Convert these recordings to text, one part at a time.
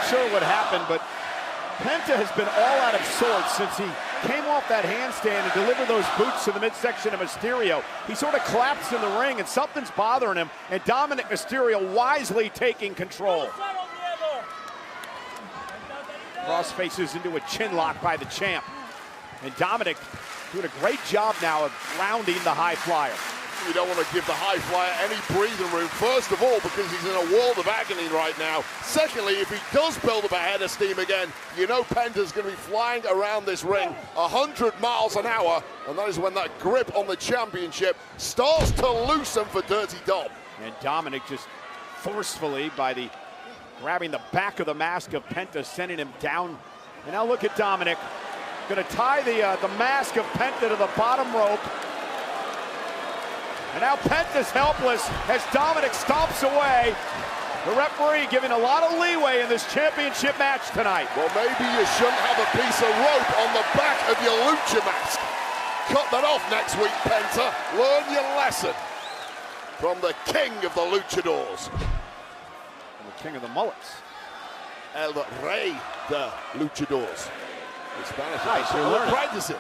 sure what happened, but Penta has been all out of sorts since he came off that handstand and delivered those boots to the midsection of Mysterio. He sort of collapsed in the ring and something's bothering him, and Dominik Mysterio wisely taking control. Cross faces into a chin lock by the champ. And Dominik doing a great job now of grounding the high flyer. You don't want to give the high flyer any breathing room. First of all, because he's in a world of agony right now. Secondly, if he does build up a head of steam again, you know Penta's going to be flying around this ring 100 miles an hour. And that is when that grip on the championship starts to loosen for Dirty Dom. And Dominik just forcefully grabbing the back of the mask of Penta, sending him down. And now look at Dominik. Going to tie the mask of Penta to the bottom rope. And now Penta's helpless as Dominik stomps away. The referee giving a lot of leeway in this championship match tonight. Well, maybe you shouldn't have a piece of rope on the back of your lucha mask. Cut that off next week, Penta. Learn your lesson from the king of the luchadors. The king of the mullets. El Rey de Luchadors. In Spanish, nice, you're learning. Practicing.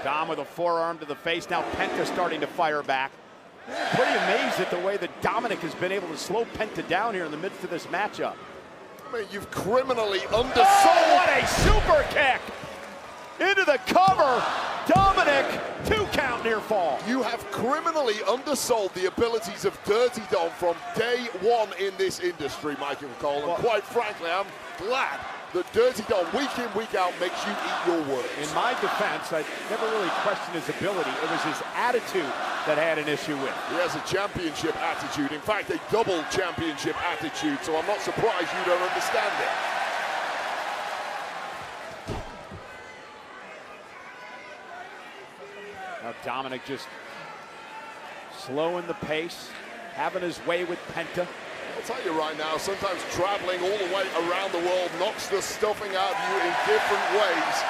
Dom with a forearm to the face. Now Penta starting to fire back. Pretty amazed at the way that Dominik has been able to slow Penta down here in the midst of this matchup. I mean, you've criminally undersold. Oh, what a super kick! Into the cover. Dominik, 2 count near fall. You have criminally undersold the abilities of Dirty Dom from day one in this industry, Michael Cole. And quite frankly, I'm glad that Dirty Dom, week in, week out, makes you eat your words. In my defense, I never really questioned his ability. It was his attitude that I had an issue with. He has a championship attitude. In fact, a double championship attitude, so I'm not surprised you don't understand it. Now Dominik just slowing the pace, having his way with Penta. I'll tell you right now, sometimes traveling all the way around the world knocks the stuffing out of you in different ways.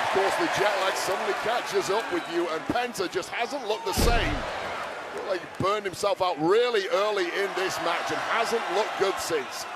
Of course, the jet lag suddenly catches up with you, and Penta just hasn't looked the same. Looked like he burned himself out really early in this match and hasn't looked good since.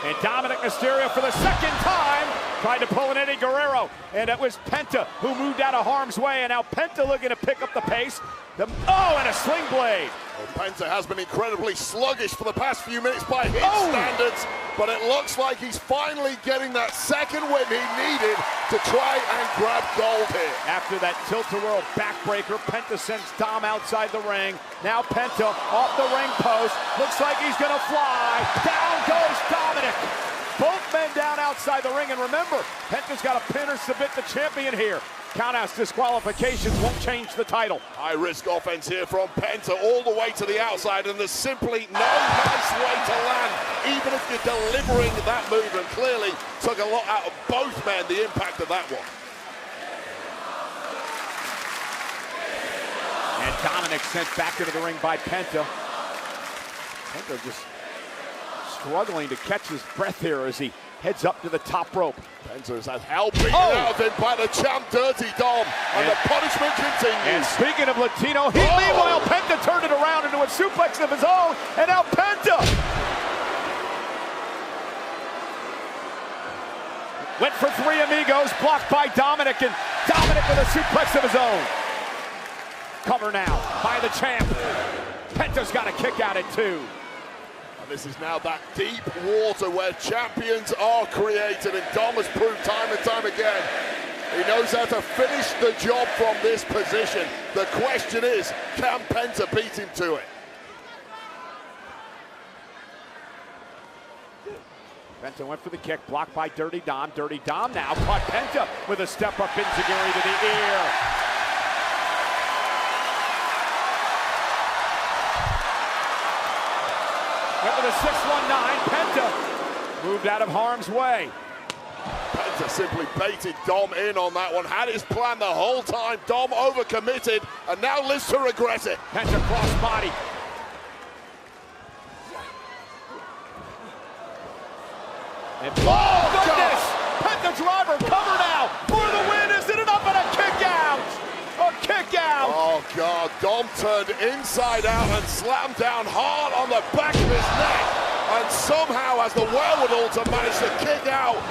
And Dominik Mysterio for the second time tried to pull an Eddie Guerrero, and it was Penta who moved out of harm's way, and now Penta looking to pick up the pace. And a sling blade. Well, Penta has been incredibly sluggish for the past few minutes by his standards, but it looks like he's finally getting that second win he needed to try and grab gold here. After that tilt-a-whirl backbreaker, Penta sends Dom outside the ring. Now Penta off the ring post. Looks like he's gonna fly. Down goes Dominik. Both men down outside the ring, and remember, Penta's got to pin or submit the champion here. Counthouse disqualifications won't change the title. High-risk offense here from Penta all the way to the outside, and there's simply no nice way to land, even if you're delivering that move, and clearly took a lot out of both men, the impact of that one. And Dominik sent back into the ring by Penta. Penta just struggling to catch his breath here as he heads up to the top rope. Penta's had hell beaten out of him by the champ, Dirty Dom, and the punishment continues. And speaking of Latino heat, meanwhile, Penta turned it around into a suplex of his own, and now Penta went for 3 amigos, blocked by Dominik, and Dominik with a suplex of his own. Cover now by the champ. Penta's got a kick out at 2. This is now that deep water where champions are created, and Dom has proved time and time again he knows how to finish the job from this position. The question is, can Penta beat him to it? Penta went for the kick, blocked by Dirty Dom. Dirty Dom now caught Penta with a step-up enziguri to the ear. Went with a 619, Penta moved out of harm's way. Penta Penta simply baited Dom in on that one, had his plan the whole time. Dom overcommitted and now lives to regret it. Penta cross body. And oh goodness! Penta driver cover now for the win. Is it enough? And a kick out! A kick out! Oh God, Dom turned inside out and slammed down hard on the back of his neck, and somehow has the wherewithal to manage to kick out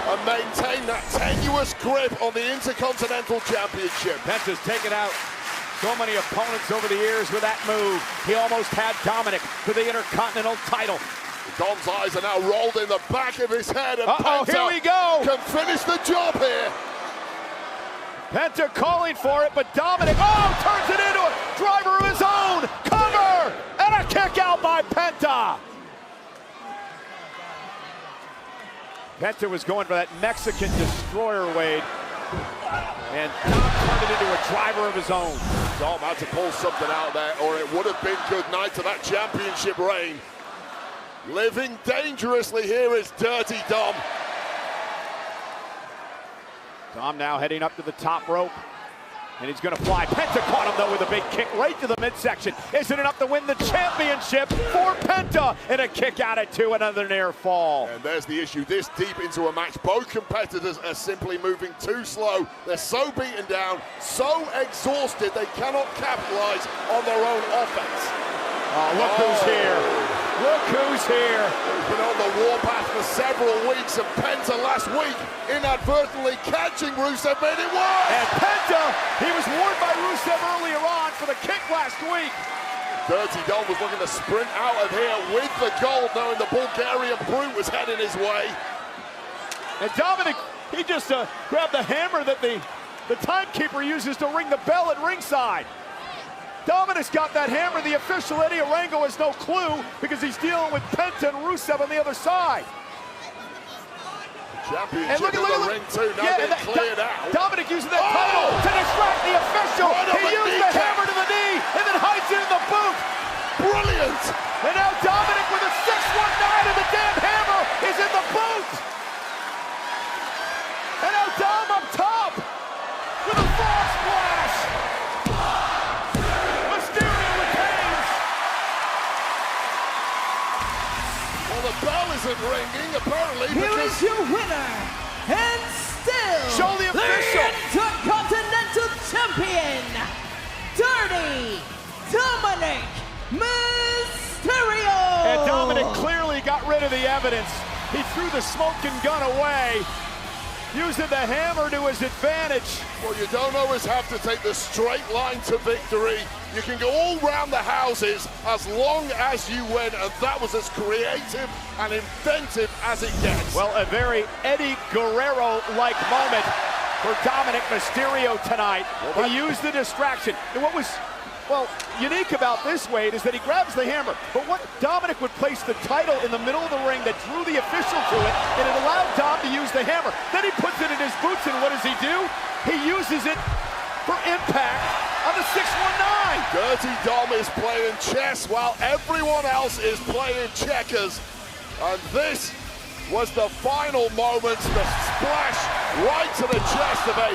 and maintain that tenuous grip on the Intercontinental Championship. Penta's taken out so many opponents over the years with that move. He almost had Dominik for the Intercontinental title. Dom's eyes are now rolled in the back of his head, and Penta here we go. Can finish the job here. Penta calling for it, but Dominik, turns it into a driver of his own. Cover! And a kick out by Penta. Penta was going for that Mexican destroyer, Wade. And Dom turned it into a driver of his own. Dom had to pull something out there, or it would have been good night to that championship reign. Living dangerously here is Dirty Dom. Dom now heading up to the top rope, and he's going to fly. Penta caught him, though, with a big kick right to the midsection. Isn't enough to win the championship for Penta, and a kick out at 2, another near fall. And there's the issue. This deep into a match, both competitors are simply moving too slow. They're so beaten down, so exhausted, they cannot capitalize on their own offense. Look who's here. Look who's here. He's been on the warpath for several weeks, and Penta last week inadvertently catching Rusev made it work. And Penta, he was warned by Rusev earlier on for the kick last week. Dirty Dom was looking to sprint out of here with the gold, knowing the Bulgarian Brute was heading his way. And Dominik, he just grabbed the hammer that the timekeeper uses to ring the bell at ringside. Dominik's got that hammer. The official, Eddie Arango, has no clue because he's dealing with Penta and Rusev on the other side. Championship in the ring too, now being cleared out. Dominik using that title to distract the official. He used the hammer to the knee and then hides it in the boot. Brilliant! And now Dominik with a 619 and the damn hammer is in the boot. And now Dom up top with a frog splash. The bell isn't ringing, apparently, Here is your winner, and still show the official Intercontinental Champion, Dirty Dominik Mysterio. And Dominik clearly got rid of the evidence. He threw the smoking gun away, using the hammer to his advantage. Well, you don't always have to take the straight line to victory. You can go all round the houses as long as you win, and that was as creative and inventive as it gets. Well, a very Eddie Guerrero-like moment for Dominik Mysterio tonight. He used the distraction. And what was, unique about this, Wade, is that he grabs the hammer. But what Dominik would place the title in the middle of the ring that drew the official to it, and it allowed Dom to use the hammer. Then he puts it in his boots, and what does he do? He uses it for impact on the 619. Dirty Dom is playing chess while everyone else is playing checkers. And this was the final moment, the splash right to the chest of a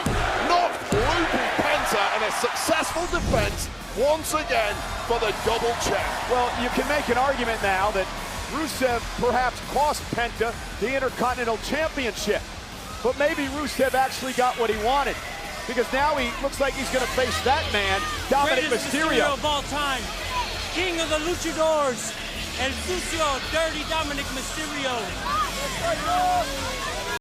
not loopy Penta, and a successful defense once again for the double champ. Well, you can make an argument now that Rusev perhaps cost Penta the Intercontinental Championship. But maybe Rusev actually got what he wanted, because now he looks like he's going to face that man, Dominik Mysterio. Of all time, king of the luchadors, El Sucio, Dirty Dominik Mysterio.